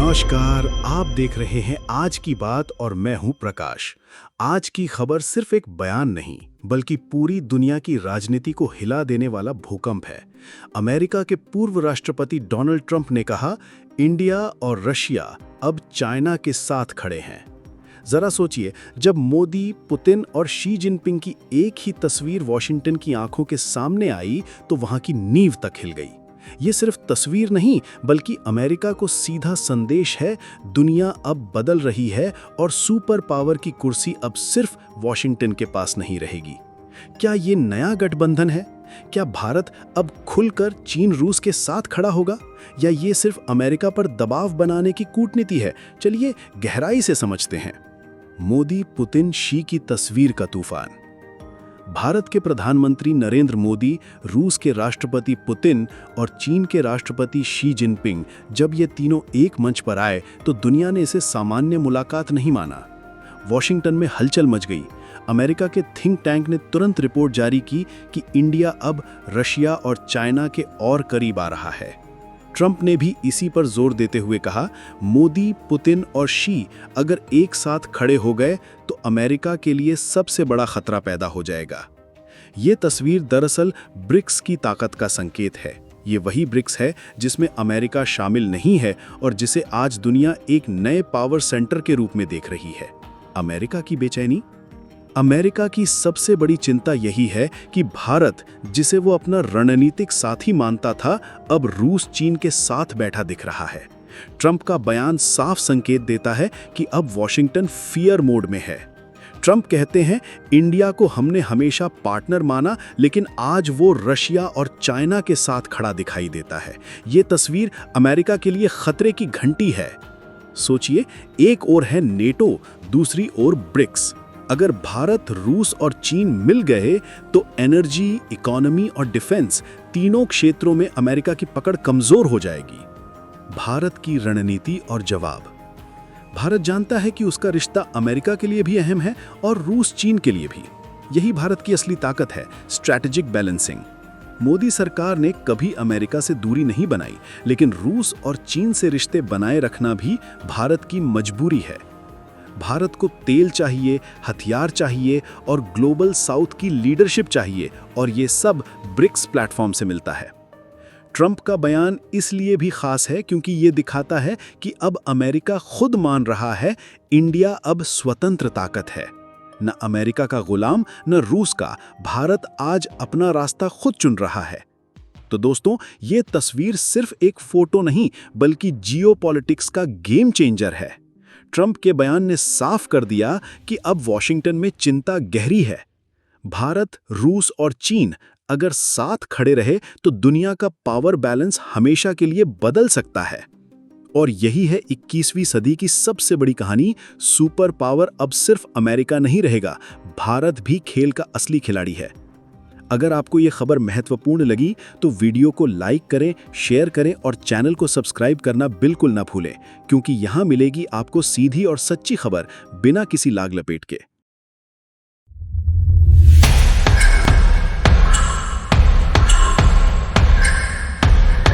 नमस्कार, आप देख रहे हैं आज की बात और मैं हूं प्रकाश। आज की खबर सिर्फ एक बयान नहीं, बल्कि पूरी दुनिया की राजनीति को हिला देने वाला भूकंप है। अमेरिका के पूर्व राष्ट्रपति डोनाल्ड ट्रंप ने कहा, इंडिया और रशिया अब चाइना के साथ खड़े हैं। जरा सोचिए, जब मोदी, पुतिन और शी जिनपिंग की एक ही तस्वीर वॉशिंगटन की आंखों के सामने आई, तो वहां की नींव तक हिल गई। ये सिर्फ तस्वीर नहीं, बल्कि अमेरिका को सीधा संदेश है, दुनिया अब बदल रही है और सुपर पावर की कुर्सी अब सिर्फ वॉशिंगटन के पास नहीं रहेगी। क्या ये नया गठबंधन है? क्या भारत अब खुलकर चीन रूस के साथ खड़ा होगा, या ये सिर्फ अमेरिका पर दबाव बनाने की कूटनीति है? चलिए गहराई से समझते हैं। मोदी, पुतिन, शी की तस्वीर का तूफान। भारत के प्रधानमंत्री नरेंद्र मोदी, रूस के राष्ट्रपति पुतिन और चीन के राष्ट्रपति शी जिनपिंग जब ये तीनों एक मंच पर आए, तो दुनिया ने इसे सामान्य मुलाकात नहीं माना। वॉशिंगटन में हलचल मच गई। अमेरिका के थिंक टैंक ने तुरंत रिपोर्ट जारी की कि इंडिया अब रशिया और चाइना के और करीब आ रहा है। ट्रंप ने भी इसी पर जोर देते हुए कहा, मोदी, पुतिन और शी अगर एक साथ खड़े हो गए तो अमेरिका के लिए सबसे बड़ा खतरा पैदा हो जाएगा। ये तस्वीर दरअसल ब्रिक्स की ताकत का संकेत है। ये वही ब्रिक्स है जिसमें अमेरिका शामिल नहीं है और जिसे आज दुनिया एक नए पावर सेंटर के रूप में देख रही है। अमेरिका की बेचैनी? अमेरिका की सबसे बड़ी चिंता यही है कि भारत, जिसे वो अपना रणनीतिक साथी मानता था, अब रूस, चीन के साथ बैठा दिख रहा है। ट्रंप का बयान साफ संकेत देता है कि अब वॉशिंगटन फियर मोड में है। ट्रंप कहते हैं, इंडिया को हमने हमेशा पार्टनर माना, लेकिन आज वो रशिया और चाइना के साथ खड़ा दिखाई देता है। ये तस्वीर अमेरिका के लिए खतरे की घंटी है। सोचिए, एक ओर है नेटो, दूसरी ओर ब्रिक्स। अगर भारत, रूस और चीन मिल गए तो एनर्जी, इकोनॉमी और डिफेंस तीनों क्षेत्रों में अमेरिका की पकड़ कमजोर हो जाएगी। भारत की रणनीति और जवाब। भारत जानता है कि उसका रिश्ता अमेरिका के लिए भी अहम है और रूस, चीन के लिए भी। यही भारत की असली ताकत है, स्ट्रैटेजिक बैलेंसिंग। मोदी सरकार ने कभी अमेरिका से दूरी नहीं बनाई, लेकिन रूस और चीन से रिश्ते बनाए रखना भी भारत की मजबूरी है। भारत को तेल चाहिए, हथियार चाहिए और ग्लोबल साउथ की लीडरशिप चाहिए, और ये सब ब्रिक्स प्लेटफॉर्म से मिलता है। ट्रंप का बयान इसलिए भी खास है क्योंकि ये दिखाता है कि अब अमेरिका खुद मान रहा है, इंडिया अब स्वतंत्र ताकत है। न अमेरिका का गुलाम, न रूस का। भारत आज अपना रास्ता खुद चुन रहा है। तो दोस्तों, ये तस्वीर सिर्फ एक फोटो नहीं, बल्कि जियोपॉलिटिक्स का गेम चेंजर है। ट्रंप के बयान ने साफ कर दिया कि अब वॉशिंगटन में चिंता गहरी है। भारत, रूस और चीन अगर साथ खड़े रहे तो दुनिया का पावर बैलेंस हमेशा के लिए बदल सकता है। और यही है 21वीं सदी की सबसे बड़ी कहानी। सुपर पावर अब सिर्फ अमेरिका नहीं रहेगा, भारत भी खेल का असली खिलाड़ी है। अगर आपको ये खबर महत्वपूर्ण लगी तो वीडियो को लाइक करें, शेयर करें और चैनल को सब्सक्राइब करना बिल्कुल ना भूलें, क्योंकि यहाँ मिलेगी आपको सीधी और सच्ची खबर, बिना किसी लाग लपेट के।